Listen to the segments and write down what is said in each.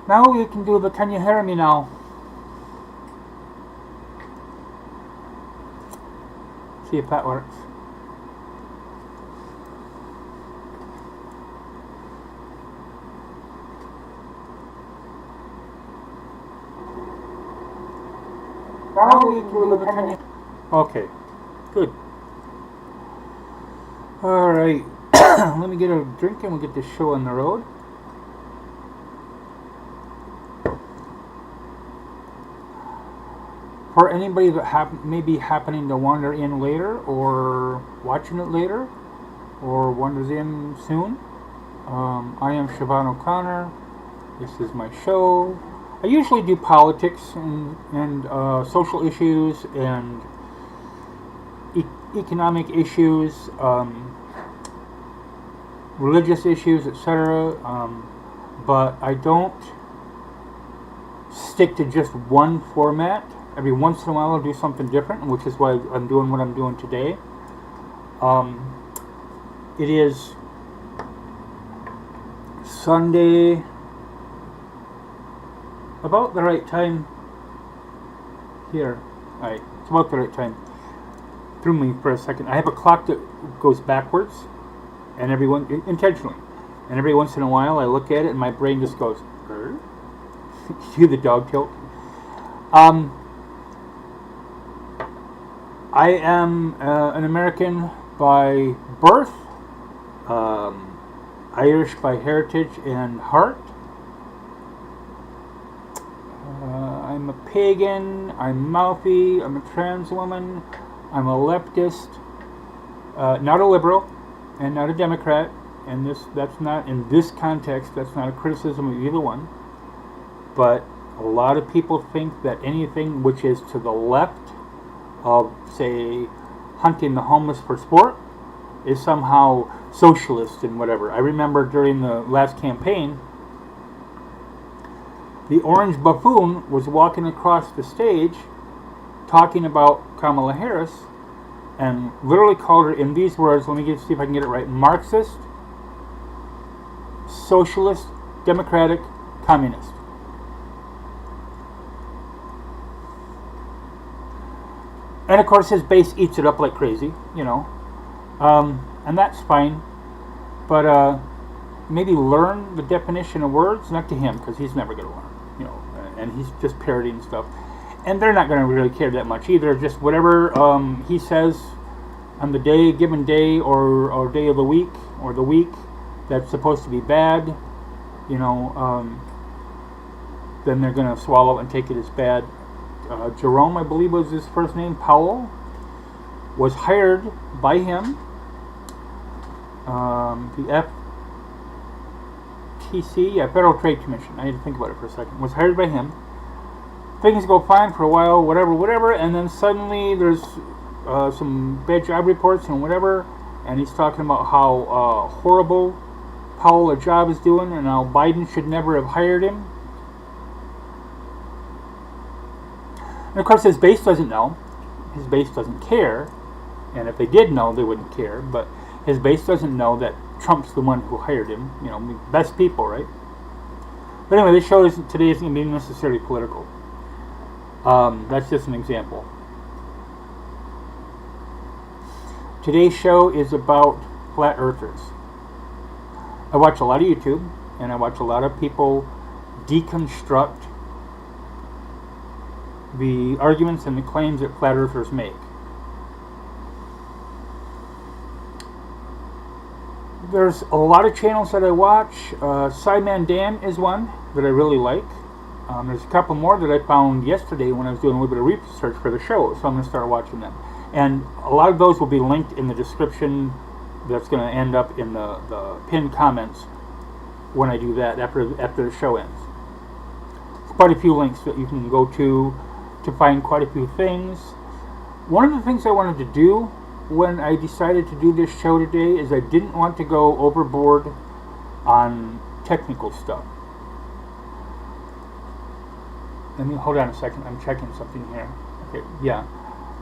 Now we can do the Can You Hear Me Now? See if that works. Now we can do the Can You... Okay, good. Alright, let me get a drink and we'll get this show on the road. For anybody that may be happening to wander in later or watching it later or wanders in soon, I am Siobhan O'Connor. This is my show. I usually do politics and social issues and economic issues, religious issues, etc. But I don't stick to just one format. Every once in a while I'll do something different, which is why I'm doing what I'm doing today. It is Sunday, about the right time here. Alright, it's about the right time. Threw me for a second. I have a clock that goes backwards, and intentionally. And every once in a while I look at it and my brain just goes, cue the dog tilt. I am an American by birth, Irish by heritage and heart. I'm a pagan, I'm mouthy, I'm a trans woman, I'm a leftist, not a liberal, and not a Democrat, and that's not, in this context, that's not a criticism of either one, but a lot of people think that anything which is to the left of, say, hunting the homeless for sport is somehow socialist and whatever. I remember during the last campaign, the orange buffoon was walking across the stage talking about Kamala Harris and literally called her in these words, let me see if I can get it right, Marxist, socialist, democratic, communist. And of course his base eats it up like crazy, you know, and that's fine, but maybe learn the definition of words, not to him, because he's never going to learn, you know, and he's just parodying stuff. And they're not going to really care that much either, just whatever he says on the given day or day of the week, or the week that's supposed to be bad, you know, then they're going to swallow and take it as bad. Jerome, I believe was his first name, Powell, was hired by him. The FTC, Federal Trade Commission, I had to think about it for a second, was hired by him. Things go fine for a while, whatever, and then suddenly there's some bad job reports and whatever, and he's talking about how horrible Powell a job is doing and how Biden should never have hired him. And of course his base doesn't know, his base doesn't care, and if they did know they wouldn't care, but his base doesn't know that Trump's the one who hired him, you know, best people, right? But anyway, this show today isn't going to be necessarily political. That's just an example. Today's show is about flat earthers. I watch a lot of YouTube, and I watch a lot of people deconstruct the arguments and the claims that flat earthers make. There's a lot of channels that I watch. Simon Dan is one that I really like. There's a couple more that I found yesterday when I was doing a little bit of research for the show, so I'm going to start watching them. And a lot of those will be linked in the description. That's going to end up in the pinned comments when I do that after the show ends. There's quite a few links that you can go to find quite a few things. One of the things I wanted to do when I decided to do this show today is I didn't want to go overboard on technical stuff. Let me hold on a second. I'm checking something here. Okay, yeah.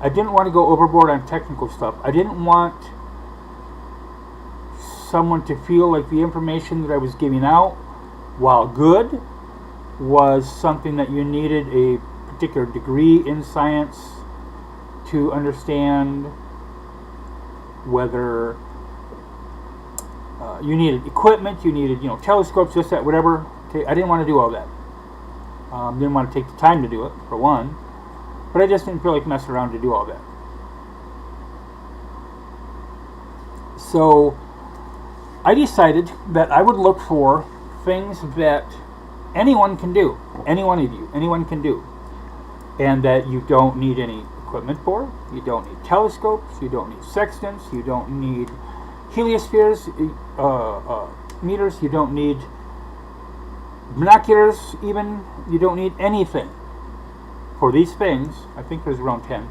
I didn't want to go overboard on technical stuff. I didn't want someone to feel like the information that I was giving out, while good, was something that you needed a particular degree in science to understand, whether you needed equipment, you needed, telescopes, this, that, whatever. Okay, I didn't want to do all that. Didn't want to take the time to do it, for one, but I just didn't feel like messing around to do all that. So I decided that I would look for things that anyone can do, any one of you, anyone can do, and that you don't need any equipment for. You don't need telescopes, you don't need sextants, you don't need heliospheres, meters, you don't need binoculars even, you don't need anything for these things. I think there's around 10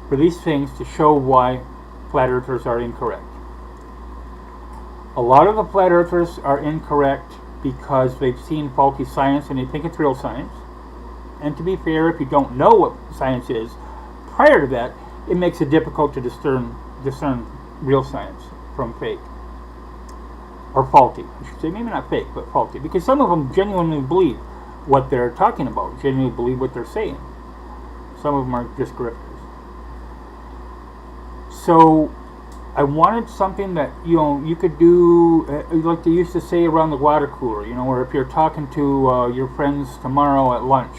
for these things to show why flat earthers are incorrect. A lot of the flat earthers are incorrect because they've seen faulty science and they think it's real science. And to be fair, if you don't know what science is prior to that, it makes it difficult to discern real science from fake. Or faulty. I should say, maybe not fake, but faulty. Because some of them genuinely believe what they're talking about, genuinely believe what they're saying. Some of them are just grifters. So I wanted something that you could do, like they used to say around the water cooler, or if you're talking to your friends tomorrow at lunch,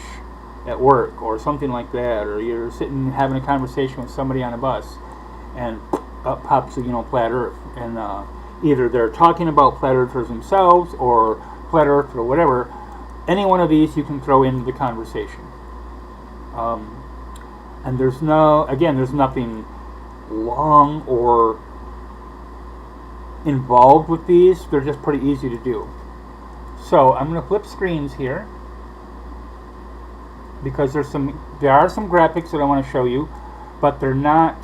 at work, or something like that, or you're sitting having a conversation with somebody on a bus, and up pops flat Earth, and either they're talking about flat earthers themselves or flat Earth or whatever. Any one of these you can throw into the conversation, and there's nothing long or involved with these. They're just pretty easy to do. So I'm going to flip screens here because there are some graphics that I want to show you, but they're not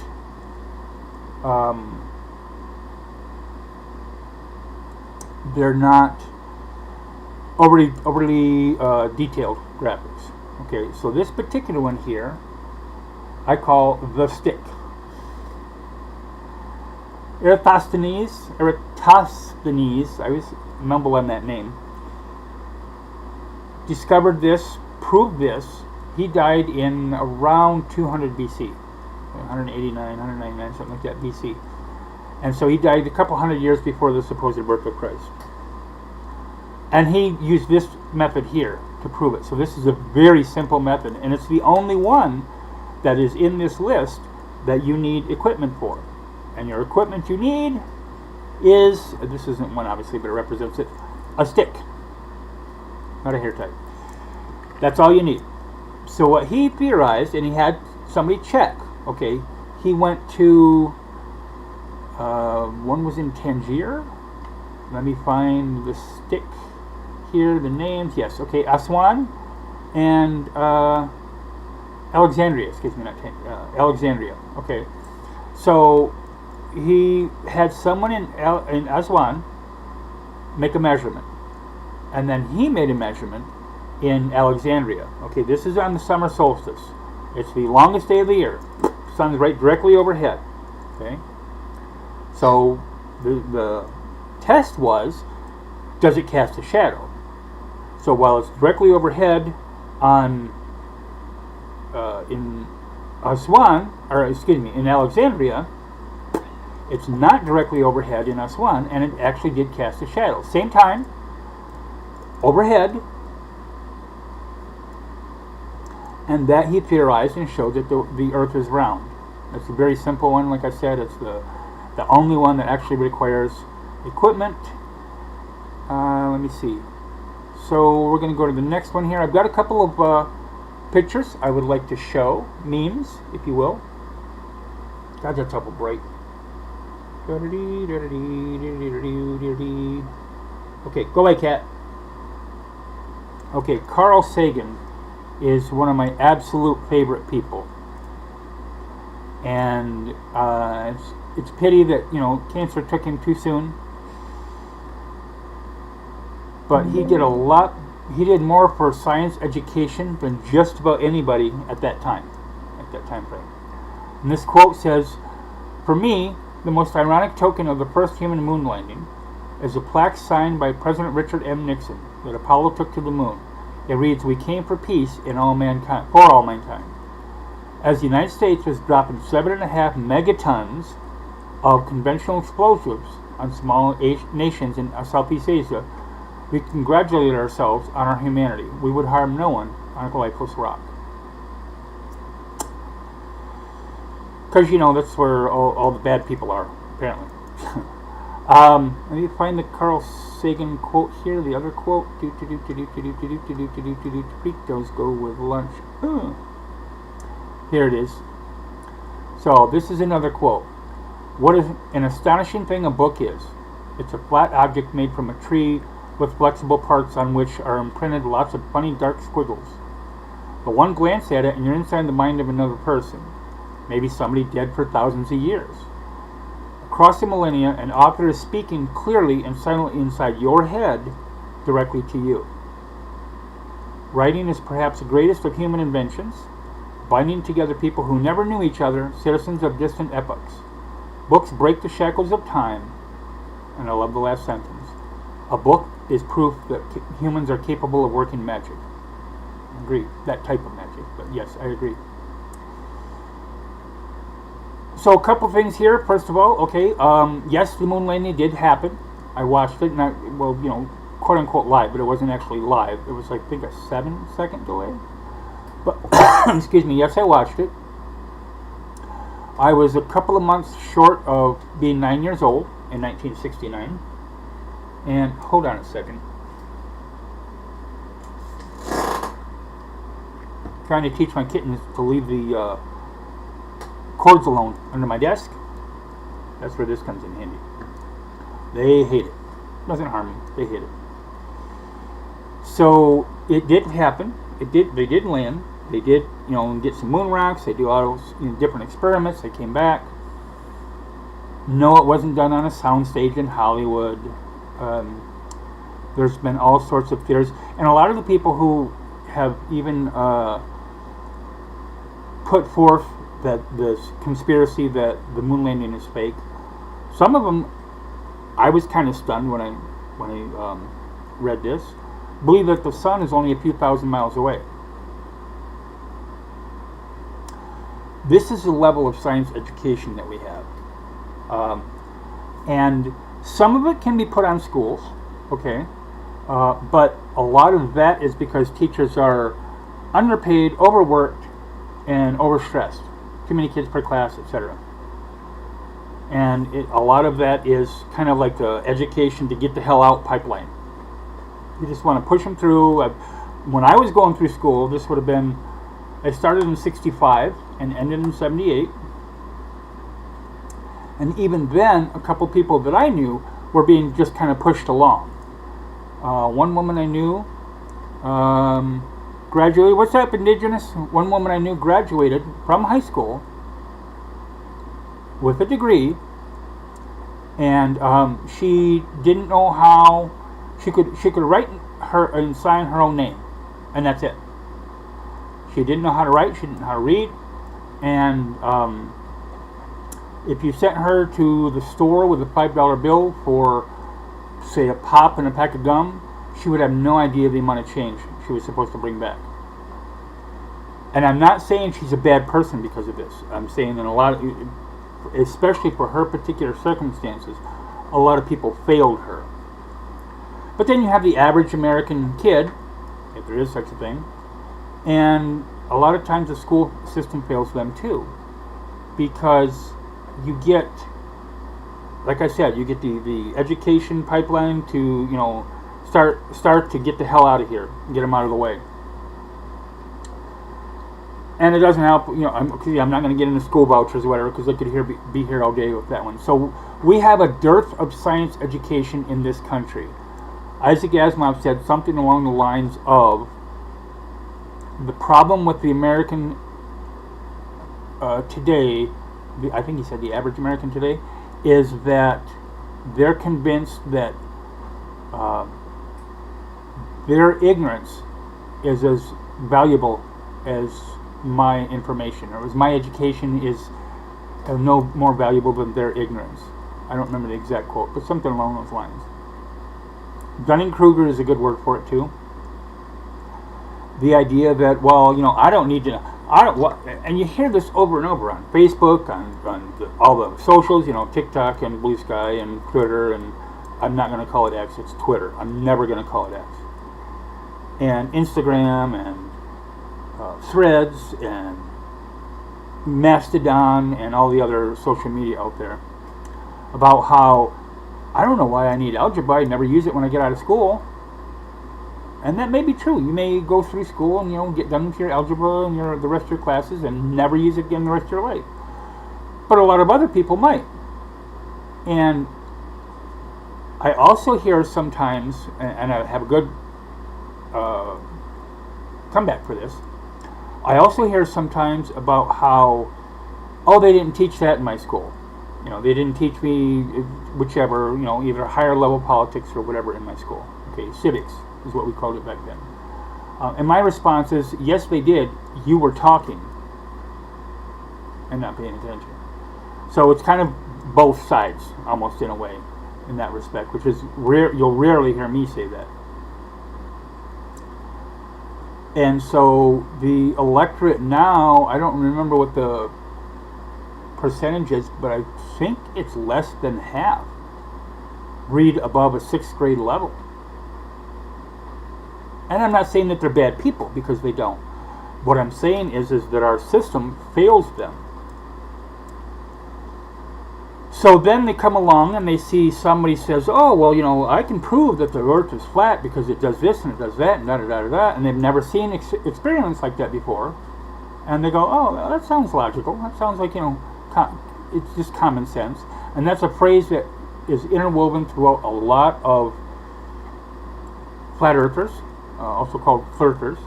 overly detailed graphics. Okay, so this particular one here I call the stick. Eratosthenes, I always mumble on that name, discovered this, proved this. He died in around 200 BC, 189, 199, something like that BC. And so he died a couple hundred years before the supposed birth of Christ. And he used this method here to prove it. So this is a very simple method, and it's the only one that is in this list that you need equipment for. And your equipment you need is, this isn't one obviously, but it represents it, a stick, not a hair tie. That's all you need. So what he theorized, and he had somebody check, okay, he went to, one was in Tangier. Let me find the stick here, the names, yes, okay, Aswan and Alexandria, excuse me, not Alexandria, okay. So he had someone in Aswan make a measurement, and then he made a measurement in Alexandria. Okay, this is on the summer solstice. It's the longest day of the year. Sun's right directly overhead. Okay, so the test was, does it cast a shadow? So while it's directly overhead on in Aswan, or excuse me, in Alexandria, it's not directly overhead in Aswan, and it actually did cast a shadow. Same time, overhead, and that he theorized and showed that the Earth is round. It's a very simple one. Like I said, it's the only one that actually requires equipment. Let me see. So we're going to go to the next one here. I've got a couple of pictures I would like to show, memes, if you will. God, that's awful bright. Okay, go away, cat. Okay, Carl Sagan is one of my absolute favorite people, and it's pity that cancer took him too soon. But he did a lot. He did more for science education than just about anybody at that time frame. And this quote says, "For me, the most ironic token of the first human moon landing is a plaque signed by President Richard M. Nixon that Apollo took to the moon. It reads, "We came for peace in all mankind, for all mankind." As the United States was dropping 7.5 megatons of conventional explosives on small nations in Southeast Asia, we congratulated ourselves on our humanity. We would harm no one on a lifeless rock. Because, that's where all the bad people are, apparently. Let me find the Carl Sagan quote here, the other quote. Those go with lunch. Here it is. So, this is another quote. "What is an astonishing thing a book is. It's a flat object made from a tree with flexible parts on which are imprinted lots of funny dark squiggles. But one glance at it and you're inside the mind of another person. Maybe somebody dead for thousands of years. Across the millennia, an author is speaking clearly and silently inside your head, directly to you. Writing is perhaps the greatest of human inventions, binding together people who never knew each other, citizens of distant epochs. Books break the shackles of time," and I love the last sentence. "A book is proof that humans are capable of working magic." I agree, that type of magic, but yes, I agree. So a couple things here. First of all, okay, yes, the moon landing did happen. I watched it, not, well, quote unquote live, but it wasn't actually live. It was, I think, a 7-second delay. But, excuse me, yes, I watched it. I was a couple of months short of being 9 years old in 1969. And, hold on a second. Trying to teach my kittens to leave the cords alone under my desk. That's where this comes in handy. They hate it. Doesn't harm them. They hate it. So it did happen. They did land. They did, get some moon rocks. They do all those different experiments. They came back. No, it wasn't done on a soundstage in Hollywood. There's been all sorts of theories, and a lot of the people who have even put forth that this conspiracy that the moon landing is fake. Some of them, I was kind of stunned when I read this. Believe that the sun is only a few thousand miles away. This is the level of science education that we have, and some of it can be put on schools, okay, but a lot of that is because teachers are underpaid, overworked, and overstressed. Too many kids per class, etc. And a lot of that is kind of like the education to get the hell out pipeline. You just want to push them through. When I was going through school, this would have been, I started in 65 and ended in 78. And even then, a couple people that I knew were being just kind of pushed along. One woman I knew graduated. What's up, Indigenous? One woman I knew graduated from high school with a degree, and she didn't know how she could write her and sign her own name, and that's it. She didn't know how to write. She didn't know how to read, and if you sent her to the store with a $5 bill for, say, a pop and a pack of gum, she would have no idea the amount of change she was supposed to bring back. And I'm not saying she's a bad person because of this. I'm saying that a lot of, especially for her particular circumstances, a lot of people failed her. But then you have the average American kid, if there is such a thing, and a lot of times the school system fails them too, because you get, like I said, you get the education pipeline to start to get the hell out of here, get them out of the way. And it doesn't help, I'm not going to get into school vouchers or whatever, because I could be here all day with that one. So we have a dearth of science education in this country. Isaac Asimov said something along the lines of, the problem with the American today, I think he said the average American today, is that they're convinced that their ignorance is as valuable as my information, or as my education is no more valuable than their ignorance. I don't remember the exact quote, but something along those lines. Dunning-Kruger is a good word for it too. the idea that, well, I don't need to, and you hear this over and over on Facebook, on all the socials, TikTok and Blue Sky and Twitter, and I'm not going to call it X, it's Twitter. I'm never going to call it X. And Instagram and Threads and Mastodon and all the other social media out there about how I don't know why I need algebra. I never use it when I get out of school. And that may be true. You may go through school and get done with your algebra and the rest of your classes and never use it again the rest of your life. But a lot of other people might. And I also hear sometimes, and I have a good comeback for this. I also hear sometimes about how, they didn't teach that in my school. They didn't teach me whichever, either higher level politics or whatever in my school. Okay, civics is what we called it back then. And my response is, yes, they did. You were talking and not paying attention. So it's kind of both sides, almost in a way, in that respect, which is rare. You'll rarely hear me say that. And so the electorate now, I don't remember what the percentage is, but I think it's less than half read above a 6th grade level. And I'm not saying that they're bad people, because they don't. What I'm saying is that our system fails them. So then they come along and they see somebody says, I can prove that the earth is flat because it does this and it does that and da-da-da-da-da, and they've never seen experiments like that before. And they go, well, that sounds logical. That sounds like, it's just common sense. And that's a phrase that is interwoven throughout a lot of flat earthers, also called flirters,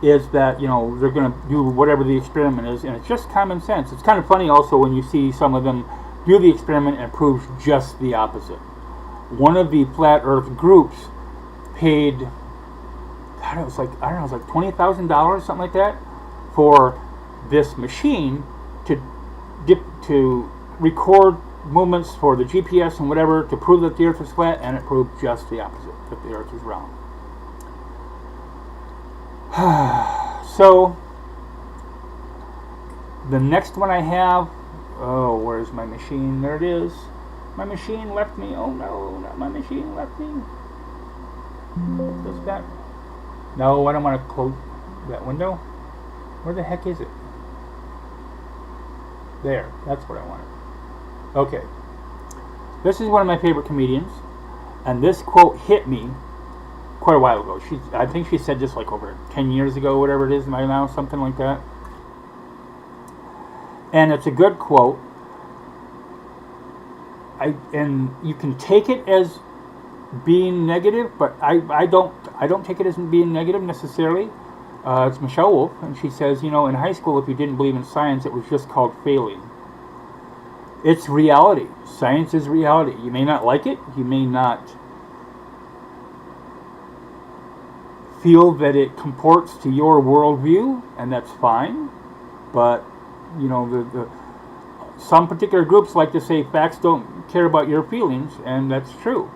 is that, they're going to do whatever the experiment is, and it's just common sense. It's kind of funny also when you see some of them do the experiment and it proves just the opposite. One of the flat earth groups paid, it was like $20,000, something like that, for this machine to record movements for the GPS and whatever to prove that the earth is flat, and it proved just the opposite, that the earth is round. So the next one I have, where's my machine? There it is. My machine left me. Oh no, not my machine left me. Does that? No, I don't want to close that window. Where the heck is it? There, that's what I wanted. Okay. This is one of my favorite comedians, and this quote hit me quite a while ago. I think she said this like over 10 years ago, whatever it is by now, something like that. And it's a good quote. And you can take it as being negative, but I don't take it as being negative necessarily. It's Michelle Wolf, and she says, in high school, if you didn't believe in science, it was just called failing. It's reality. Science is reality. You may not like it. You may not feel that it comports to your worldview, and that's fine. But, some particular groups like to say facts don't care about your feelings, and that's true.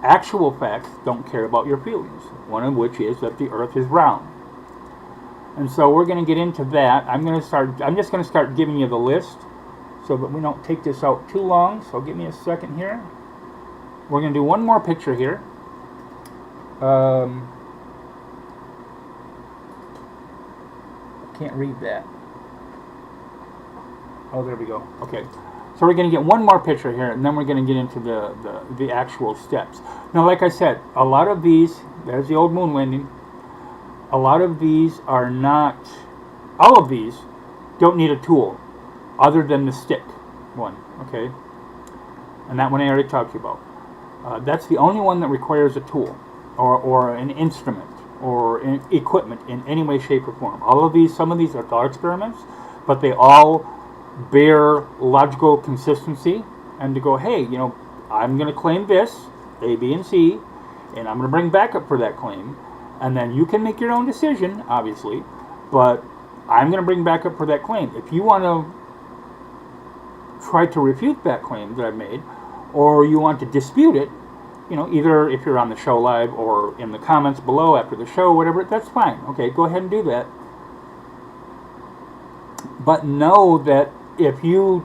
Actual facts don't care about your feelings, one of which is that the earth is round. And so we're going to get into that. I'm just going to start giving you the list so that we don't take this out too long. So give me a second here. We're going to do one more picture here. Can't read that. Oh, there we go. Okay. So we're going to get one more picture here, and then we're going to get into the actual steps. Now, like I said, a lot of these, there's the old moon landing, a lot of these are not, all of these don't need a tool other than the stick one, okay? And that one I already talked to you about. That's the only one that requires a tool or an instrument or equipment in any way, shape, or form. All of these, some of these are thought experiments, but they all bear logical consistency, and to go, hey, I'm going to claim this, A, B, and C, and I'm going to bring backup for that claim, and then you can make your own decision, obviously, but I'm going to bring backup for that claim. If you want to try to refute that claim that I've made, or you want to dispute it, you know, either if you're on the show live or in the comments below after the show, whatever, that's fine. Okay, go ahead and do that. But know that if you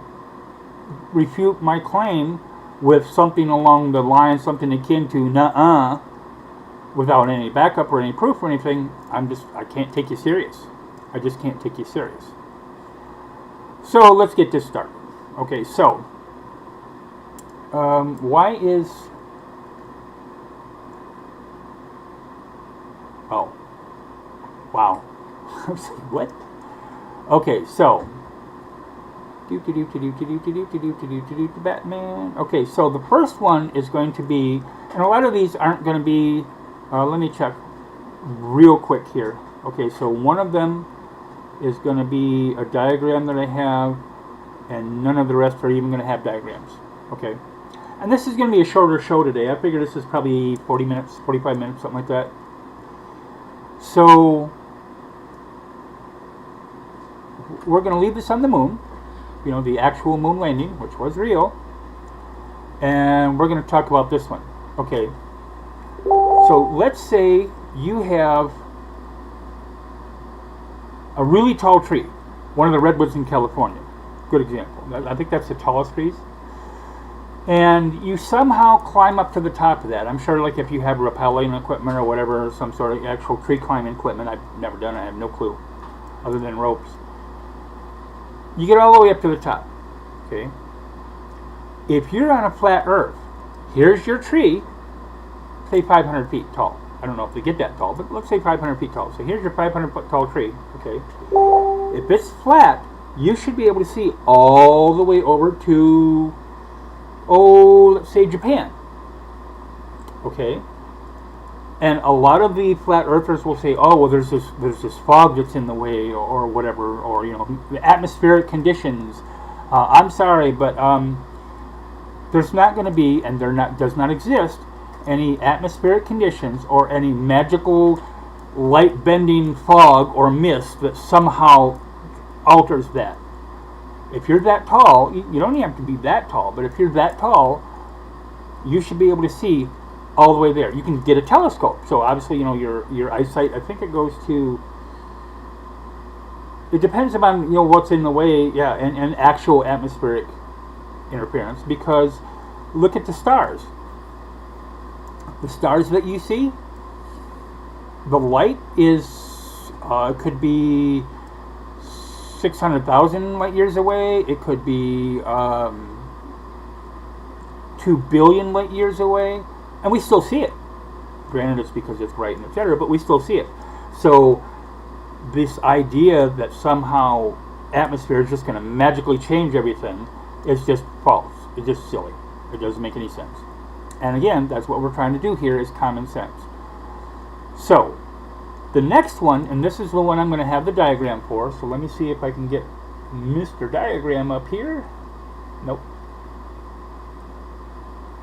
refute my claim with something along the line, something akin to nuh-uh, without any backup or any proof or anything, I can't take you serious. I just can't take you serious. So let's get this started. Okay, so why is... Oh, wow. I was like, what? Okay, so Batman. Okay, so the first one is going to be, and a lot of these aren't going to be, let me check real quick here. Okay, so one of them is going to be a diagram that I have, and none of the rest are even going to have diagrams. Okay, and this is going to be a shorter show today. I figure this is probably 40 minutes, 45 minutes, something like that. So we're going to leave this on the moon, you know, the actual moon landing, which was real, and we're going to talk about this one. Okay, so let's say you have a really tall tree, one of the redwoods in California, good example. I think that's the tallest trees, and you somehow climb up to the top of that. I'm sure, like, if you have rappelling equipment or whatever, some sort of actual tree climbing equipment. I've never done it, I have no clue, other than ropes. You get all the way up to the top, okay? If you're on a flat earth, here's your tree, say 500 feet tall. I don't know if they get that tall, but let's say 500 feet tall. So here's your 500 foot tall tree, okay? If it's flat, you should be able to see all the way over to, let's say Japan, okay? And a lot of the flat earthers will say, oh, well, there's this fog that's in the way, or whatever, or, you know, the atmospheric conditions. I'm sorry, but there's not going to be, and does not exist, any atmospheric conditions or any magical light-bending fog or mist that somehow alters that. If you're that tall, you don't even have to be that tall, but if you're that tall, you should be able to see all the way there. You can get a telescope. So obviously, you know, your eyesight, I think it goes to, it depends upon, you know, what's in the way, yeah, and actual atmospheric interference, because look at the stars. The stars that you see, the light is, could be 600,000 light years away. It could be 2 billion light years away. And we still see it. Granted, it's because it's bright and etc., but we still see it. So this idea that somehow atmosphere is just going to magically change everything is just false. It's just silly. It doesn't make any sense. And again, that's what we're trying to do here, is common sense. So the next one, and this is the one I'm going to have the diagram for, so let me see if I can get Mr. Diagram up here. Nope.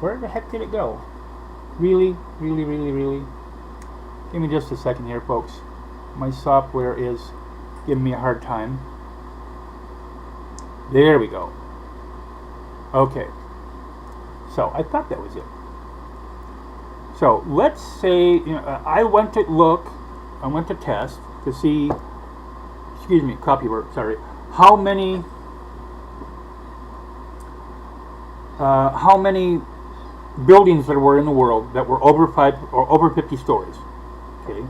Where the heck did it go? Really? Give me just a second here, folks. My software is giving me a hard time. There we go. Okay. So I thought that was it. So let's say, you know, I went to test to see, excuse me, copyright, sorry, how many buildings there were in the world that were over 50 stories. Okay,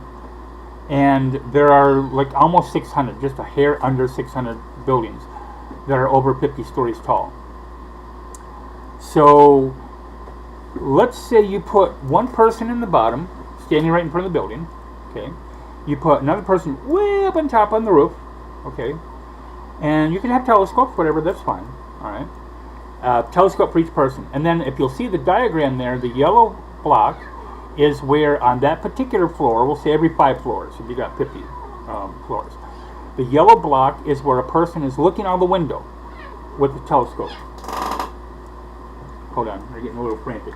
and there are like almost 600, just a hair under 600 buildings that are over 50 stories tall. So let's say you put one person in the bottom, standing right in front of the building. Okay, you put another person way up on top on the roof. Okay, and you can have telescopes, whatever, that's fine. All right. Telescope for each person. And then if you'll see the diagram there, the yellow block is where on that particular floor, we'll say every 5 floors, if you got 50 floors, the yellow block is where a person is looking out the window with the telescope. Hold on, they're getting a little frantic.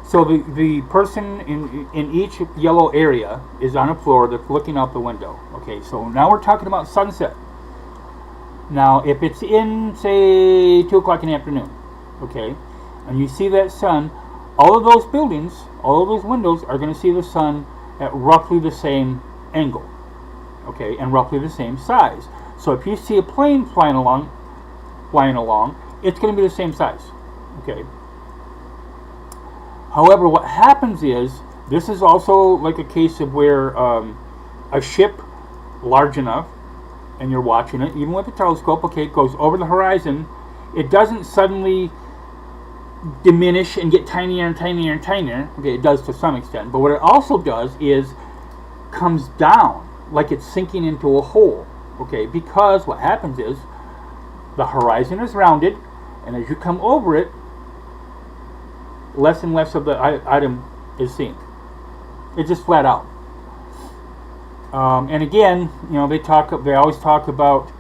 So the person in each yellow area is on a floor that's looking out the window. Okay, so now we're talking about sunset. Now, if it's in, say, 2 o'clock in the afternoon, okay, and you see that sun, all of those buildings, all of those windows are going to see the sun at roughly the same angle, okay, and roughly the same size. So if you see a plane flying along, it's going to be the same size, okay. However, what happens is, this is also like a case of where a ship large enough, and you're watching it, even with a telescope, okay, it goes over the horizon, it doesn't suddenly diminish and get tinier and tinier and tinier, okay, it does to some extent, but what it also does is comes down like it's sinking into a hole, okay, because what happens is the horizon is rounded, and as you come over it, less and less of the item is seen. It's just flat out. And again, you know, they always talk about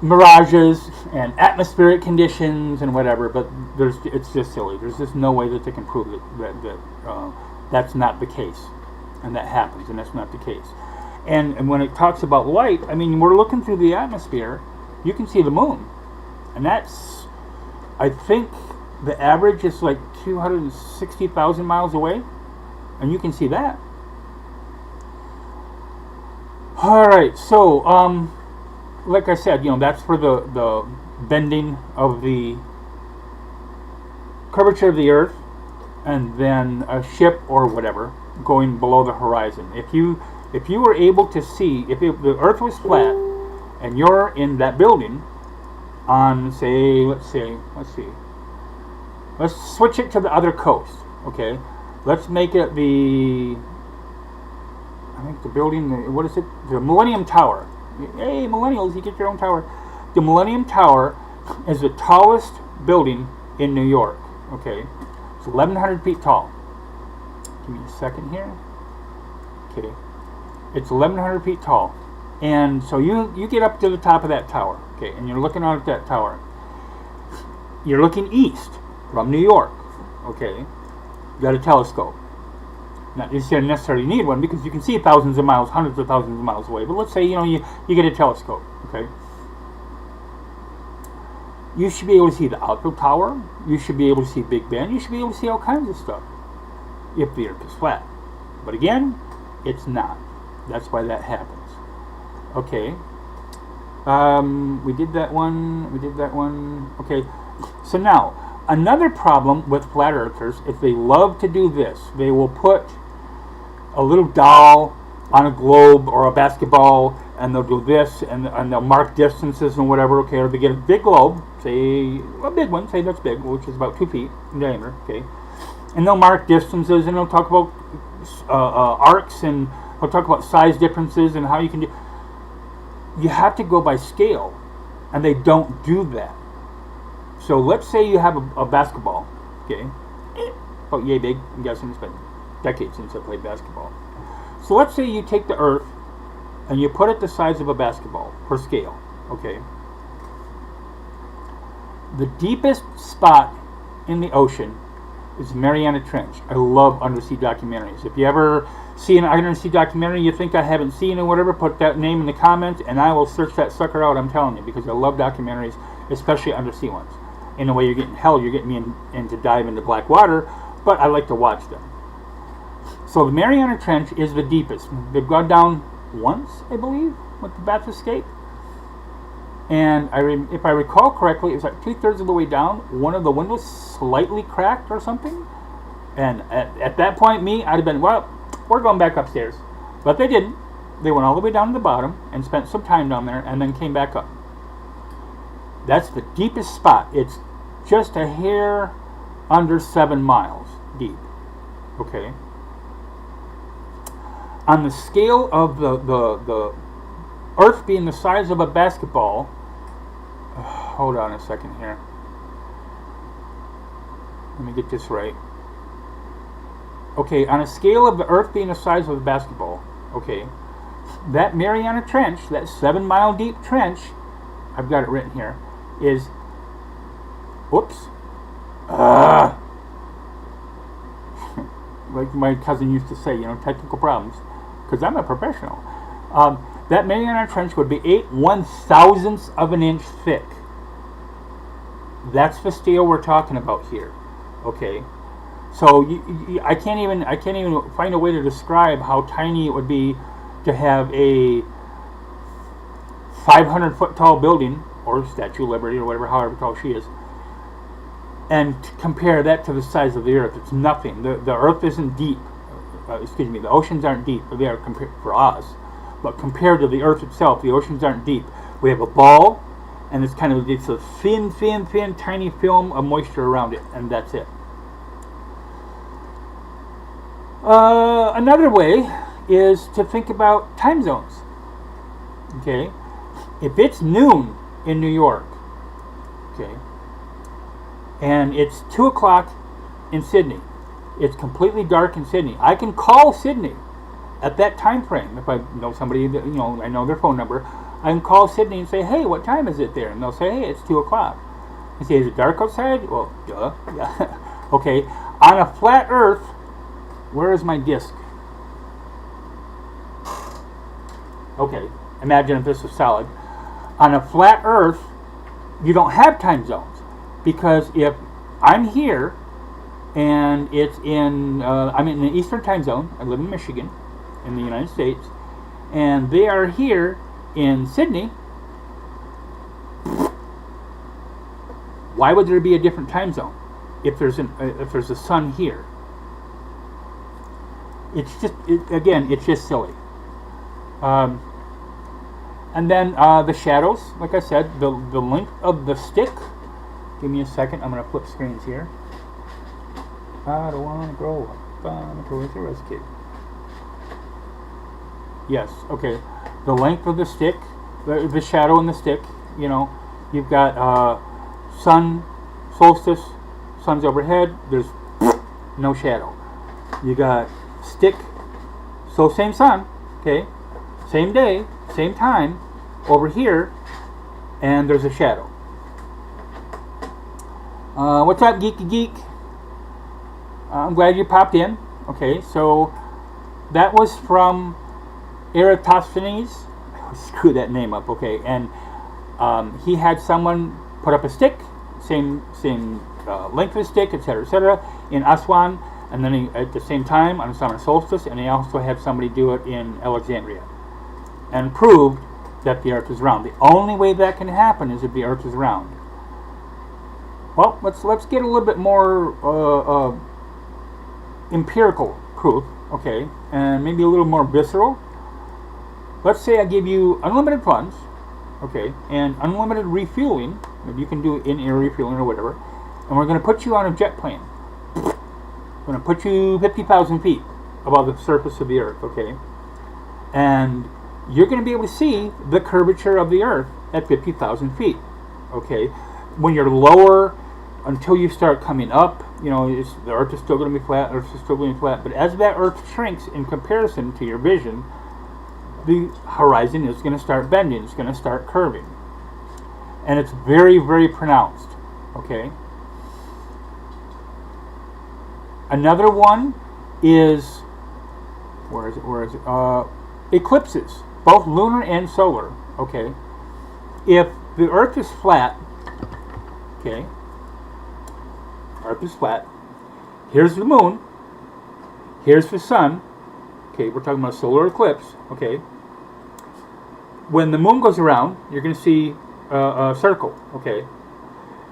mirages and atmospheric conditions and whatever, but it's just silly. There's just no way that they can prove that that's not the case, and that happens, and that's not the case. And when it talks about light, I mean, we're looking through the atmosphere, you can see the moon, and that's, I think, the average is like 260,000 miles away, and you can see that. Alright, so, like I said, you know, that's for the bending of the curvature of the Earth, and then a ship or whatever going below the horizon. If you were able to see, if the Earth was flat, and you're in that building on, say, let's switch it to the other coast, okay? Let's make it I think the building, what is it? The Millennium Tower. Hey, millennials, you get your own tower. The Millennium Tower is the tallest building in New York, okay? It's 1,100 feet tall. Give me a second here. Okay. It's 1,100 feet tall. And so you get up to the top of that tower, okay, and you're looking out at that tower. You're looking east from New York, okay? You got a telescope. Not you don't necessarily need one because you can see thousands of miles, hundreds of thousands of miles away. But let's say, you know, you get a telescope, okay? You should be able to see the Eiffel Tower. You should be able to see Big Ben. You should be able to see all kinds of stuff if the Earth is flat. But again, it's not. That's why that happens. Okay. We did that one. Okay. So now, another problem with flat earthers is they love to do this. They will put a little doll on a globe or a basketball, and they'll do this, and they'll mark distances and whatever, okay, or they get a big globe, say a big one, say that's big, which is about 2 feet in diameter, okay, and they'll mark distances, and they'll talk about arcs, and they'll talk about size differences and how you can do. You have to go by scale, and they don't do that. So let's say you have a basketball, okay, about yay big. I'm guessing it's been decades since I played basketball. So let's say you take the Earth and you put it the size of a basketball per scale, okay. The deepest spot in the ocean is Mariana Trench. I love undersea documentaries. If you ever see an undersea documentary you think I haven't seen or whatever, put that name in the comments and I will search that sucker out, I'm telling you, because I love documentaries, especially undersea ones. In a way, you're getting me into dive into black water, but I like to watch them. So the Mariana Trench is the deepest. They've gone down once, I believe, with the Bats Escape. And if I recall correctly, it was like 2/3 of the way down. One of the windows slightly cracked or something. And at that point, I'd have been, well, we're going back upstairs. But they didn't. They went all the way down to the bottom and spent some time down there and then came back up. That's the deepest spot. It's just a hair under 7 miles deep. Okay. On the scale of the Earth being the size of a basketball, hold on a second here. Let me get this right. Okay, on a scale of the Earth being the size of a basketball, okay, that Mariana Trench, that 7-mile deep trench, I've got it written here, is, whoops, like my cousin used to say, you know, technical problems, because I'm a professional. That Mariana Trench would be 8/1000ths of an inch thick. That's the scale we're talking about here. Okay. So I can't even find a way to describe how tiny it would be to have a 500-foot tall building, or Statue of Liberty, or whatever, however tall she is, and to compare that to the size of the Earth. It's nothing. The Earth isn't deep. Excuse me, the oceans aren't deep. They are for us, but compared to the Earth itself, the oceans aren't deep. We have a ball, and it's a thin, tiny film of moisture around it, and that's it. Another way is to think about time zones. Okay, if it's noon in New York, okay, and it's 2 o'clock in Sydney, it's completely dark in Sydney. I can call Sydney at that time frame if I know somebody that, I know their phone number. I can call Sydney and say, "Hey, what time is it there?" And they'll say, "Hey, it's 2 o'clock." I say, "Is it dark outside?" Well, duh. Yeah. Okay. On a flat Earth, where is my disk? Okay. Imagine if this was solid. On a flat Earth, you don't have time zones, because if I'm here and it's I'm in the Eastern time zone. I live in Michigan, in the United States, and they are here in Sydney. Why would there be a different time zone if there's a sun here? It's just it's just silly. And then the shadows, like I said, the length of the stick. Give me a second. I'm going to flip screens here. I don't want to grow up. I'm a Toys R Us kid. Yes, okay. The length of the stick, the shadow in the stick, you've got sun, solstice, sun's overhead, there's no shadow. You got stick, so same sun, okay, same day, same time, over here, and there's a shadow. What's up, Geeky Geek? I'm glad you popped in. Okay, so that was from Eratosthenes. Screw that name up. Okay, and he had someone put up a stick, same length of the stick, etc., in Aswan, and then at the same time on summer solstice, and he also had somebody do it in Alexandria, and proved that the Earth is round. The only way that can happen is if the Earth is round. Well, let's get a little bit more empirical proof, okay, and maybe a little more visceral. Let's say I give you unlimited funds, okay, and unlimited refueling. Maybe you can do in-air refueling or whatever, and we're going to put you on a jet plane. We're going to put you 50,000 feet above the surface of the Earth, okay, and you're going to be able to see the curvature of the Earth at 50,000 feet, okay. When you're lower, until you start coming up, the Earth is still going to be flat, Earth is still going to be flat, but as that Earth shrinks in comparison to your vision, the horizon is going to start bending, it's going to start curving. And it's very, very pronounced, okay? Another one is, where is it? Eclipses, both lunar and solar, okay? If the Earth is flat, okay, Earth is flat, here's the moon, here's the sun, okay, we're talking about a solar eclipse, okay. When the moon goes around, you're going to see a circle, okay.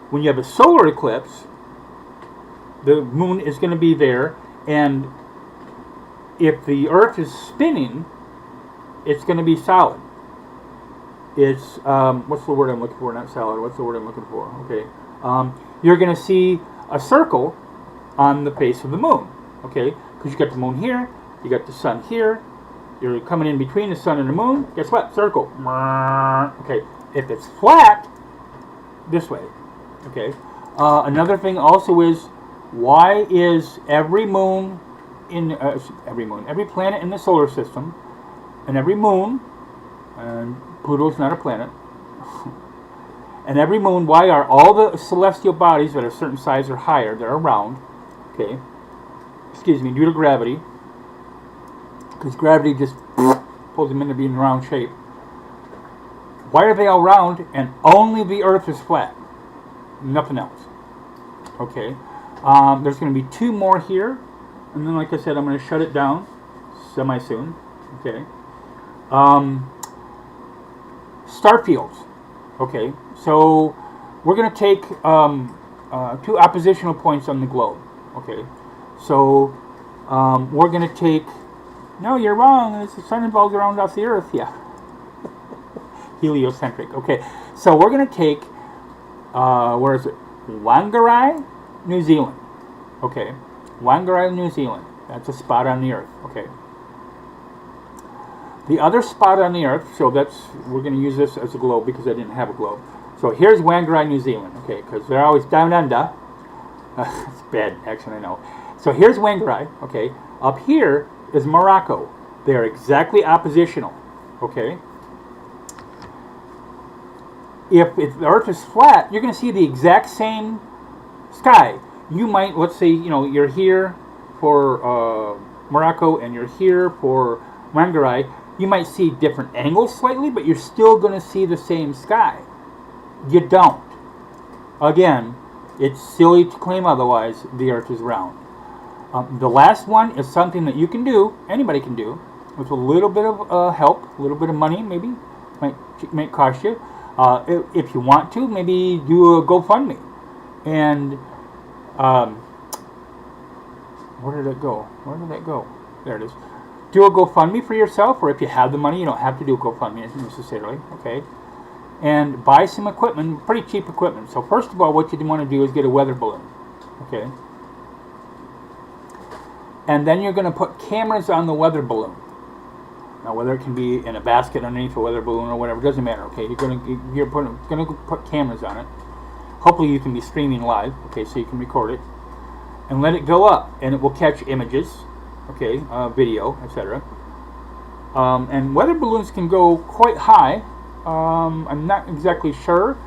When you have a solar eclipse, the moon is going to be there, and if the Earth is spinning, it's going to be solid. It's, what's the word I'm looking for? Not solid, what's the word I'm looking for? Okay. You're going to see a circle on the face of the moon, okay? Because you got the moon here, you got the sun here, you're coming in between the sun and the moon, guess what? Circle. Okay, if it's flat, this way, okay? Another thing also is, why is every planet in the solar system, and every moon, and Pluto's not a planet, and every moon, why are all the celestial bodies that are a certain size or higher, that are round, okay, due to gravity, because gravity just pulls them into being round shape. Why are they all round and only the Earth is flat? nothing else. Okay. There's going to be 2 more here, and then, like I said, I'm going to shut it down semi-soon. Okay. Star fields. Okay. So we're going to take 2 oppositional points on the globe. Okay. So we're going to take. No, you're wrong. The sun revolves around us, the Earth. Yeah. Heliocentric. Okay. So we're going to take. Where is it? Whangarei, New Zealand. Okay. Whangarei, New Zealand. That's a spot on the Earth. Okay. The other spot on the Earth, so we're going to use this as a globe because I didn't have a globe. So here's Whangarei, New Zealand. Okay, because they're always down under. It's bad accent, I know. So here's Whangarei. Okay. Up here is Morocco. They are exactly oppositional. Okay. If the Earth is flat, you're going to see the exact same sky. You might, let's say, you're here for Morocco and you're here for Whangarei. You might see different angles slightly, but you're still going to see the same sky. You don't. Again, it's silly to claim otherwise. The Earth is round. The last one is something that you can do, anybody can do, with a little bit of help, a little bit of money maybe, might cost you. If you want to, maybe do a GoFundMe. And where did it go? Where did that go? There it is. Do a GoFundMe for yourself, or if you have the money, you don't have to do a GoFundMe necessarily. Okay. And buy some equipment, pretty cheap equipment. So first of all, what you want to do is get a weather balloon. Okay. And then you're going to put cameras on the weather balloon. Now, whether it can be in a basket underneath a weather balloon or whatever, doesn't matter. Okay, you're going to put cameras on it. Hopefully, you can be streaming live. Okay, so you can record it and let it go up, and it will catch images. Okay, video, etc. And weather balloons can go quite high. I'm not exactly sure.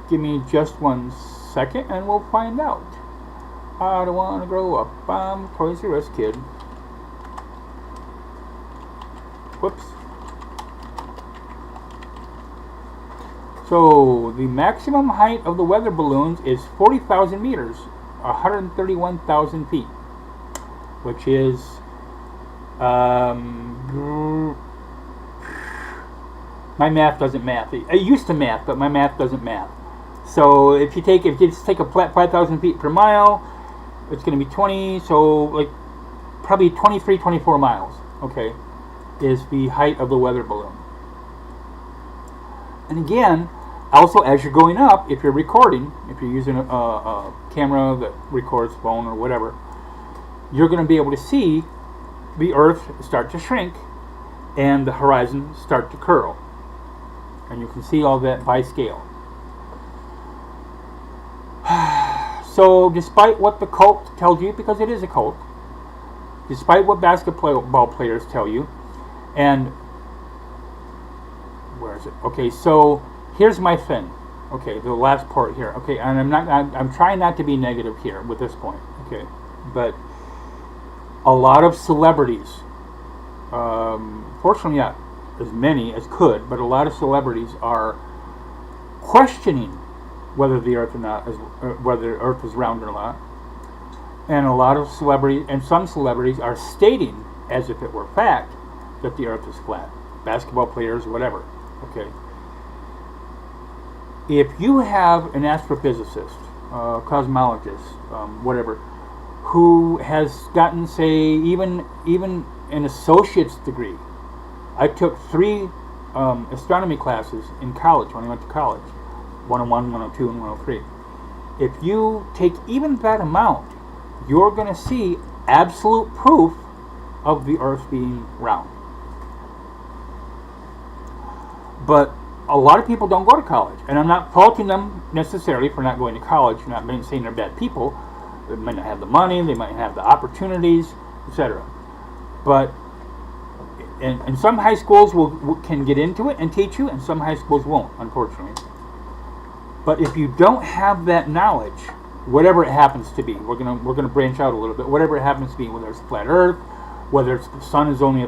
Give me just 1 second, and we'll find out. I don't want to grow up. I'm a Toys R Us kid. Whoops. So the maximum height of the weather balloons is 40,000 meters, 131,000 feet, which is my math doesn't math. I used to math, but my math doesn't math. So if you just take a flat 5,000 feet per mile, it's going to be 20. So like probably 23, 24 miles. Okay. Is the height of the weather balloon. And again, also as you're going up, if you're recording, if you're using a camera that records phone or whatever, you're going to be able to see the Earth start to shrink and the horizon start to curl. And you can see all that by scale. So despite what the cult tells you, because it is a cult, despite what basketball players tell you, and where is it? Okay, so here's my thing. Okay, the last part here. Okay, and I'm trying not to be negative here with this point. Okay, but a lot of celebrities, fortunately not as many as could, but a lot of celebrities are questioning whether the Earth or not, whether the Earth is round or not. And a lot of celebrities, and some celebrities are stating as if it were fact that the Earth is flat. Basketball players, whatever. Okay. If you have an astrophysicist, cosmologist, whatever, who has gotten, say, even an associate's degree. I took 3 astronomy classes in college when I went to college, 101, 102, and 103. If you take even that amount, you're going to see absolute proof of the Earth being round. But a lot of people don't go to college, and I'm not faulting them necessarily for not going to college. I'm not saying they're bad people. They might not have the money, they might have the opportunities, etc. But and some high schools can get into it and teach you, and some high schools won't, unfortunately. But if you don't have that knowledge, whatever it happens to be, we're gonna branch out a little bit. Whatever it happens to be, whether it's flat Earth, whether it's the sun is only a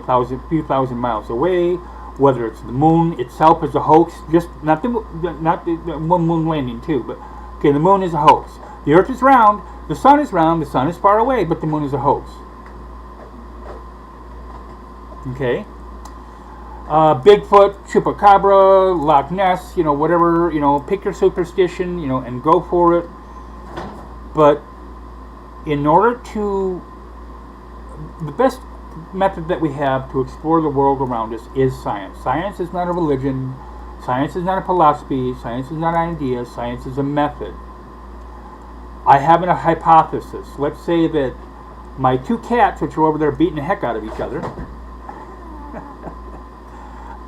few thousand miles away, whether it's the moon itself is a hoax, just not the moon landing too, but Okay, the moon is a hoax. The earth is round, the sun is round, the sun is far away, but the moon is a hoax. Okay? Bigfoot, Chupacabra, Loch Ness, whatever, pick your superstition, and go for it. But in order to, the best method that we have to explore the world around us is science. Science is not a religion. Science is not a philosophy. Science is not an idea. Science is a method. I have a hypothesis. Let's say that my two cats, which are over there beating the heck out of each other,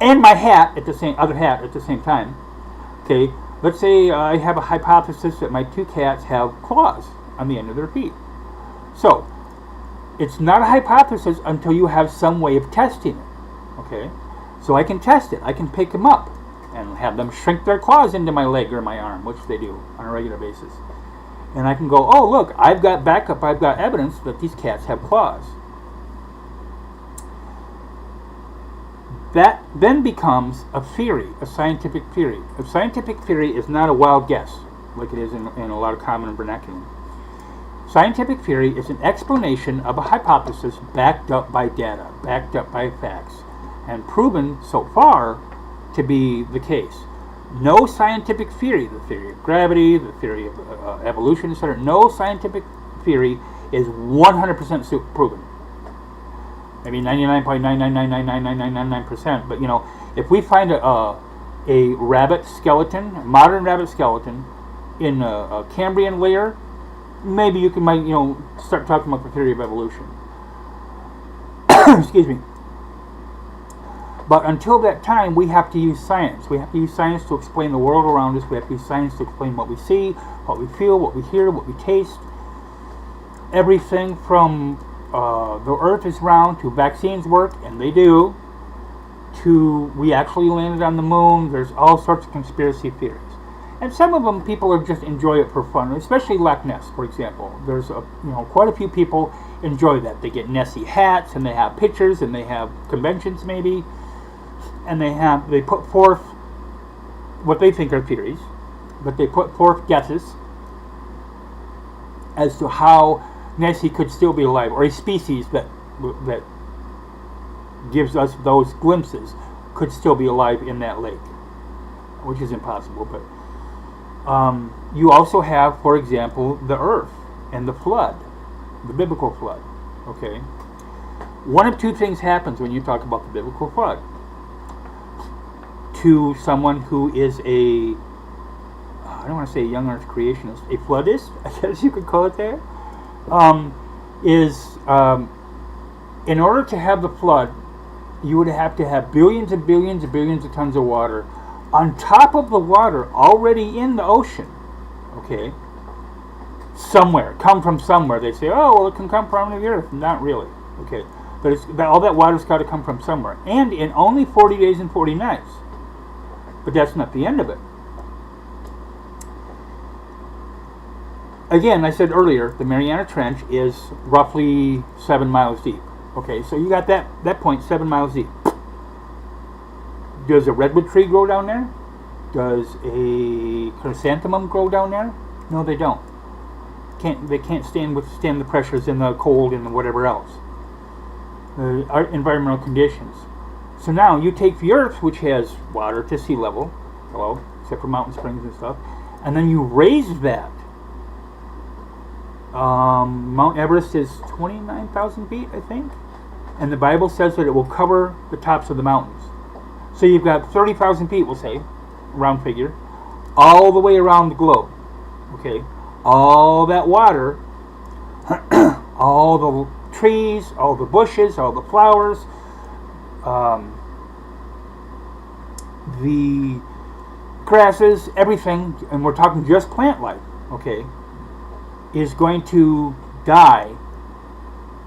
and my other hat at the same time. Okay, let's say I have a hypothesis that my two cats have claws on the end of their feet. So, it's not a hypothesis until you have some way of testing it. Okay, so I can test it. I can pick them up and have them shrink their claws into my leg or my arm, which they do on a regular basis. And I can go, oh look, I've got backup, I've got evidence that these cats have claws. That then becomes a theory, a scientific theory. A scientific theory is not a wild guess, like it is in a lot of common vernacular. Scientific theory is an explanation of a hypothesis backed up by data, backed up by facts, and proven so far to be the case. No scientific theory, the theory of gravity, the theory of evolution, etc., no scientific theory is 100% proven. Maybe 99.999999999%. But if we find a rabbit skeleton, a modern rabbit skeleton, in a Cambrian layer, maybe you might start talking about the theory of evolution. Excuse me. But until that time, we have to use science. We have to use science to explain the world around us. We have to use science to explain what we see, what we feel, what we hear, what we taste. Everything from the earth is round to vaccines work, and they do, to we actually landed on the moon. There's all sorts of conspiracy theories. And some of them people are just enjoy it for fun, especially Loch Ness, for example. There's quite a few people enjoy that. They get Nessie hats, and they have pictures, and they have conventions maybe, and they put forth what they think are theories, but they put forth guesses as to how Nessie could still be alive, or a species that gives us those glimpses could still be alive in that lake, which is impossible. But you also have, for example, the earth and the flood, the biblical flood. Okay, one of two things happens when you talk about the biblical flood. To someone who is I don't want to say a young earth creationist, a floodist, I guess you could call it that. In order to have the flood, you would have to have billions and billions and billions of tons of water on top of the water already in the ocean. Okay, come from somewhere. They say, oh, well, it can come from the earth. Not really. Okay, but all that water's got to come from somewhere, and in only 40 days and 40 nights. But that's not the end of it. Again, I said earlier, the Mariana Trench is roughly 7 miles deep. Okay, so you got that point, 7 miles deep. Does a redwood tree grow down there? Does a chrysanthemum grow down there? No, they don't. They can't withstand the pressures and the cold and whatever else. Environmental conditions. So now you take the earth, which has water to sea level, hello, except for mountain springs and stuff, and then you raise that. Mount Everest is 29,000 feet, I think, and the Bible says that it will cover the tops of the mountains. So you've got 30,000 feet, we'll say, round figure, all the way around the globe. Okay, all that water, all the trees, all the bushes, all the flowers, the grasses, everything, and we're talking just plant life, okay, is going to die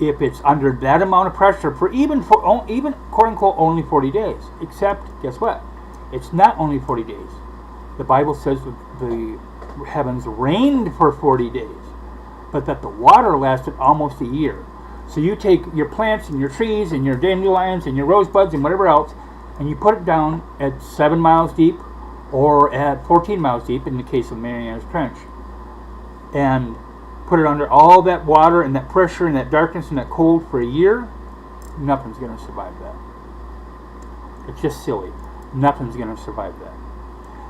if it's under that amount of pressure for even quote unquote only 40 days. Except, guess what? It's not only 40 days. The Bible says that the heavens rained for 40 days, but that the water lasted almost a year. So you take your plants and your trees and your dandelions and your rosebuds and whatever else, and you put it down at 7 miles deep or at 14 miles deep in the case of Mariana's Trench. and put it under all that water and that pressure and that darkness and that cold for a year, nothing's going to survive that. It's just silly. Nothing's going to survive that.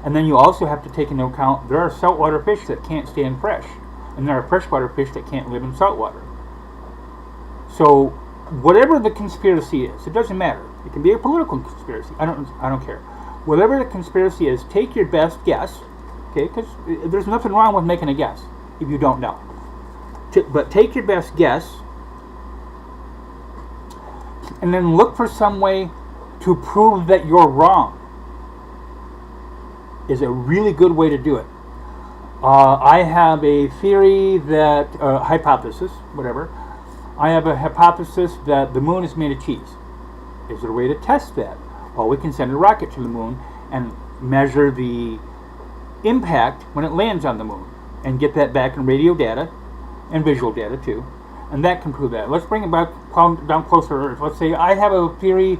And then you also have to take into account there are saltwater fish that can't stand fresh, and there are freshwater fish that can't live in saltwater. So whatever the conspiracy is, it doesn't matter. It can be a political conspiracy. I don't care. Whatever the conspiracy is, take your best guess, okay? Because there's nothing wrong with making a guess if you don't know. But take your best guess, and then look for some way to prove that you're wrong. Is a really good way to do it. I have a theory that, hypothesis, whatever. I have a hypothesis that the moon is made of cheese. Is there a way to test that? Well, we can send a rocket to the moon and measure the impact when it lands on the moon and get that back in radio data and visual data too. And that can prove that. Let's bring it back down closer to Earth. Let's say I have a theory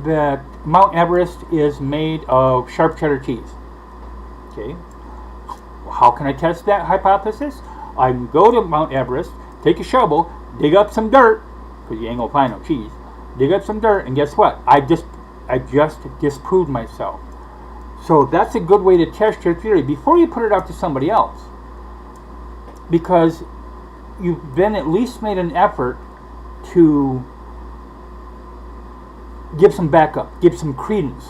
that Mount Everest is made of sharp cheddar cheese. Okay. How can I test that hypothesis? I can go to Mount Everest, take a shovel, dig up some dirt, because you ain't gonna find no cheese. Dig up some dirt, and guess what? I just disproved myself. So that's a good way to test your theory before you put it out to somebody else, because you've then at least made an effort to give some backup, give some credence,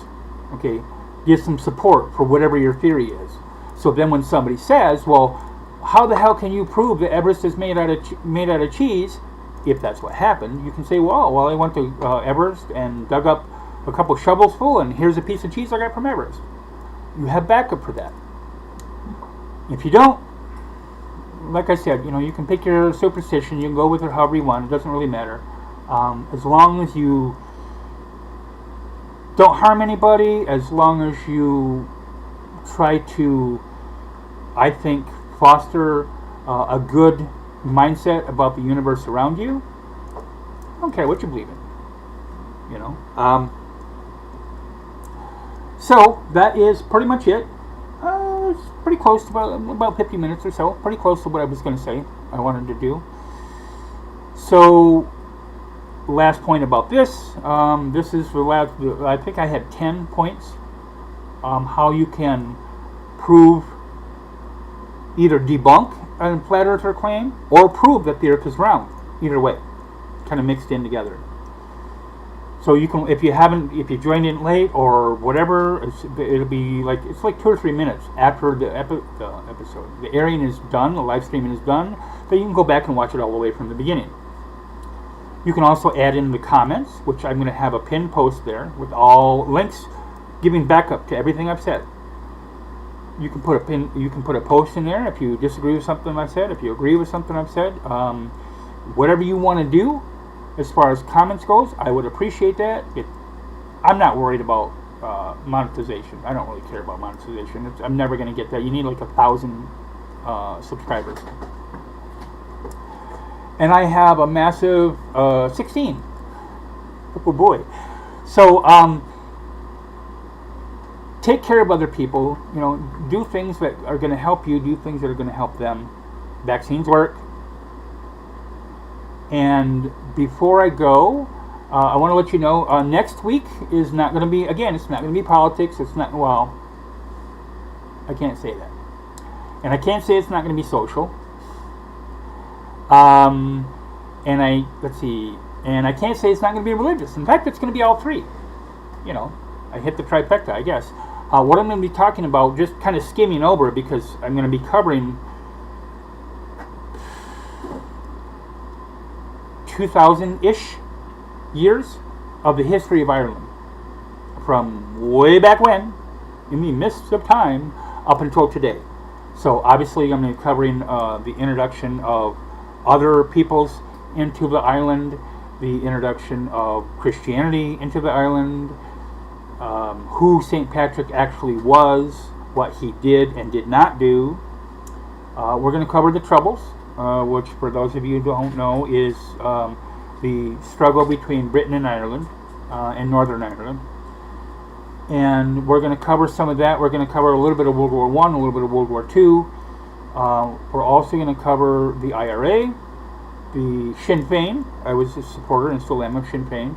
okay, give some support for whatever your theory is. So then when somebody says, well, how the hell can you prove that Everest is made out of cheese? If that's what happened, you can say, well, I went to Everest and dug up a couple shovels full, and here's a piece of cheese I got from Everest. You have backup for that. If you don't, like I said, you can pick your superstition. You can go with it however you want. It doesn't really matter. As long as you don't harm anybody, as long as you try to, I think, foster a good mindset about the universe around you. I don't care what you believe in. So that is pretty much it. It's pretty close to about 50 minutes or so. Pretty close to what I was going to say I wanted to do. So last point about this. This is the last. I think I had 10 points. How you can prove, either debunk a flat earther claim or prove that the earth is round. Either way, kind of mixed in together. So you can, if you joined in late or whatever, it'll be like, it's like 2 or 3 minutes after the episode. The airing is done, the live streaming is done, so you can go back and watch it all the way from the beginning. You can also add in the comments, which I'm going to have a pinned post there with all links giving backup to everything I've said. You can put a post in there if you disagree with something I've said, if you agree with something I've said, whatever you want to do as far as comments goes, I would appreciate that. I'm not worried about monetization. I don't really care about monetization. I'm never going to get that. You need like 1,000 subscribers. And I have a massive 16. Oh boy. So, take care of other people. Do things that are going to help you. Do things that are going to help them. Vaccines work. And before I go, I want to let you know, next week is not going to be, again, it's not going to be politics. It's not, well, I can't say that. And I can't say it's not going to be social. And I can't say it's not going to be religious. In fact, it's going to be all three. I hit the trifecta, I guess. What I'm going to be talking about, just kind of skimming over, because I'm going to be covering 2,000-ish years of the history of Ireland, from way back when, in the mists of time, up until today. So obviously I'm going to be covering the introduction of other peoples into the island, the introduction of Christianity into the island, who St. Patrick actually was, what he did and did not do. We're going to cover the Troubles, which, for those of you who don't know, is the struggle between Britain and Ireland, and Northern Ireland. And we're going to cover some of that. We're going to cover a little bit of World War I, a little bit of World War II, We're also going to cover the IRA, the Sinn Féin. I was a supporter and still am of Sinn Féin.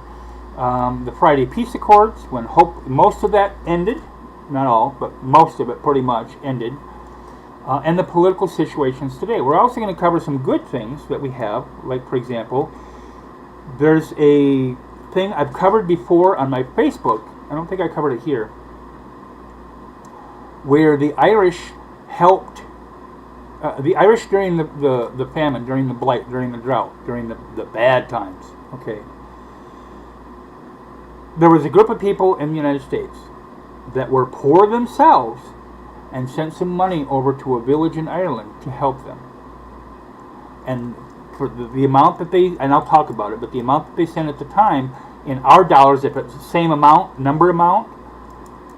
The Friday Peace Accords, when most of that ended, not all, but most of it pretty much ended, and the political situations today. We're also going to cover some good things that we have, like, for example, there's a thing I've covered before on my Facebook, I don't think I covered it here, where the Irish helped, the Irish during the famine, during the blight, during the drought, during the bad times, okay. There was a group of people in the United States that were poor themselves and sent some money over to a village in Ireland to help them. And for the amount that they, and I'll talk about it, but the amount that they sent at the time, in our dollars, if it's the same amount, number amount,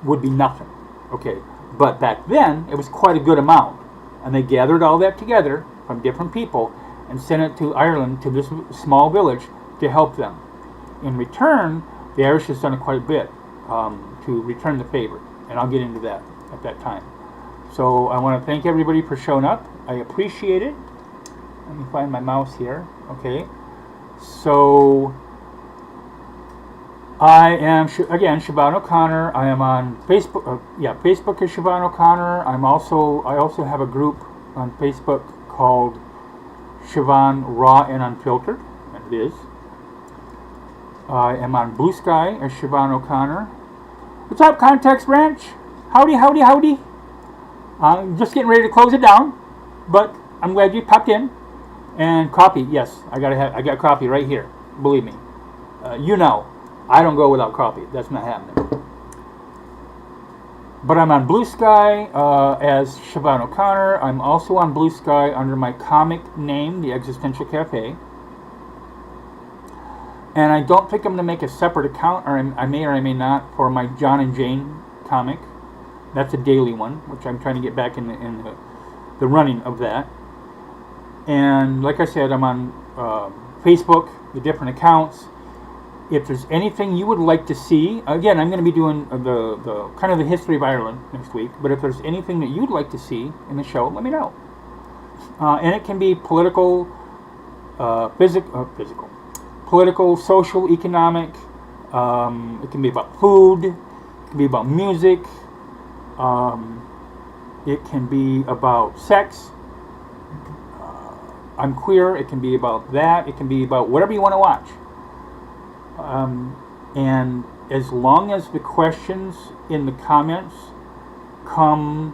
would be nothing. Okay, but back then, it was quite a good amount. And they gathered all that together from different people and sent it to Ireland, to this small village, to help them. In return, the Irish has done quite a bit to return the favor, and I'll get into that at that time. So I want to thank everybody for showing up. I appreciate it. Let me find my mouse here. Okay. So I am, again, Siobhan O'Connor. I am on Facebook. Facebook is Siobhan O'Connor. I also have a group on Facebook called Siobhan Raw and Unfiltered. It is. I am on Blue Sky as Siobhan O'Connor. What's up, Context Branch? Howdy, howdy, howdy. I'm just getting ready to close it down, but I'm glad you popped in. And coffee, yes, I got coffee right here. Believe me, I don't go without coffee. That's not happening. But I'm on Blue Sky as Siobhan O'Connor. I'm also on Blue Sky under my comic name, The Existential Cafe. And I don't think I'm going to make a separate account, or I may not, for my John and Jane comic. That's a daily one, which I'm trying to get back in the running of that. And like I said, I'm on Facebook, the different accounts. If there's anything you would like to see, again, I'm going to be doing the kind of the history of Ireland next week. But if there's anything that you'd like to see in the show, let me know. And it can be political, physical, political, social, economic. It can be about food. It can be about music. It can be about sex. I'm queer. It can be about that. It can be about whatever you want to watch. And as long as the questions in the comments come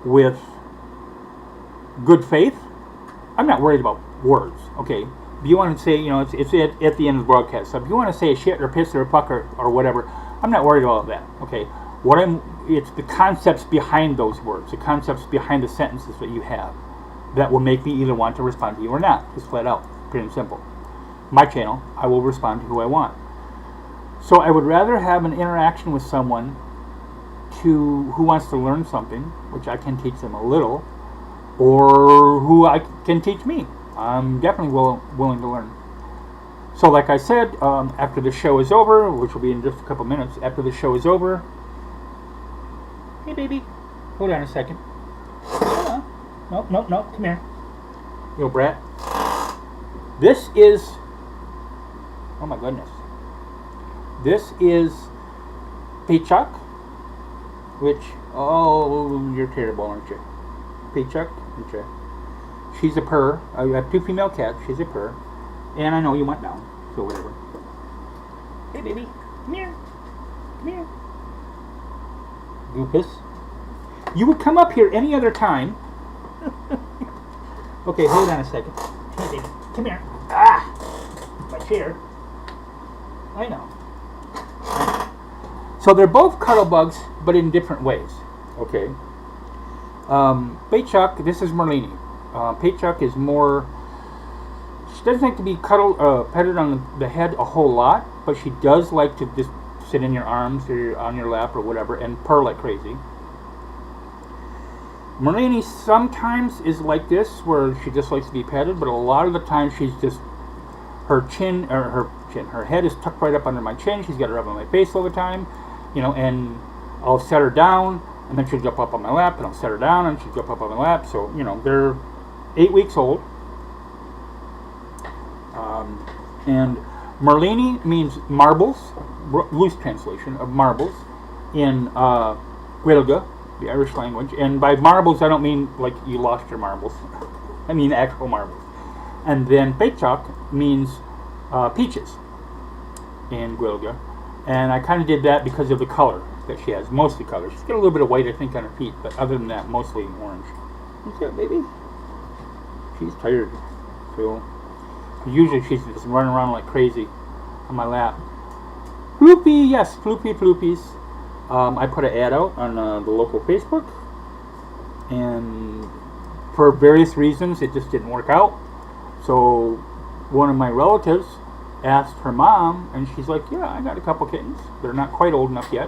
with good faith, I'm not worried about words. Okay, if you want to say, it's at the end of the broadcast. So if you want to say a shit or piss or a fuck or whatever, I'm not worried about that. Okay, it's the concepts behind those words, the concepts behind the sentences that you have, that will make me either want to respond to you or not. Just flat out, pretty and simple. My channel, I will respond to who I want. So I would rather have an interaction with someone who wants to learn something, which I can teach them a little, or who I can teach me. I'm definitely willing to learn. So like I said, after the show is over, which will be in just a couple minutes, after the show is over, hey baby, hold on a second. No, come here. Little brat. This is, oh my goodness. This is Peachuck, which, oh, you're terrible, aren't you? Peachuck, aren't you? She's a purr. I have two female cats. She's a purr. And I know you went down, so whatever. Hey baby, come here. Come here. Goopus. You would come up here any other time. Okay, hold on a second. Hey, baby, come here. Ah! My chair. I know. So they're both cuddle bugs, but in different ways. Okay. Peachuck, this is Merlini. Peachuck is more... She doesn't like to be petted on the head a whole lot, but she does like to just sit in your arms or on your lap or whatever and purr like crazy. Merlini sometimes is like this, where she just likes to be petted, but a lot of the time she's just, her head is tucked right up under my chin. She's got her up on my face all the time, and I'll set her down, and then she'll jump up on my lap, and I'll set her down, and she'll jump up on my lap. So, you know, they're 8 weeks old. And Merlini means marbles, loose translation of marbles, in Gaeilge, the Irish language. And by marbles, I don't mean like you lost your marbles. I mean actual marbles. And then Beitach means peaches in Gaeilge. And I kind of did that because of the color that she has, mostly color. She's got a little bit of white, I think, on her feet, but other than that, mostly orange. What's that, baby? She's tired. So usually she's just running around like crazy on my lap. Floopy, yes, Floopies. I put an ad out on the local Facebook, and for various reasons, it just didn't work out. So one of my relatives asked her mom, and she's like, yeah, I got a couple kittens. They're not quite old enough yet,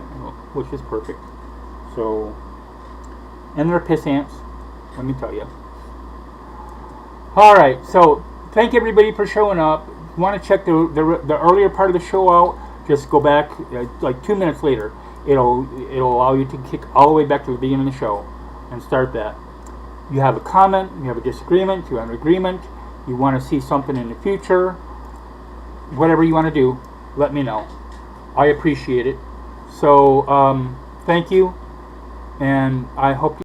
which is perfect. So, and they're piss ants, let me tell you. All right, so thank everybody for showing up. If you want to check the earlier part of the show out, just go back like 2 minutes later. It'll allow you to kick all the way back to the beginning of the show and start that. You have a comment, you have a disagreement, you have an agreement, you want to see something in the future, whatever you want to do, let me know. I appreciate it. So thank you, and I hope you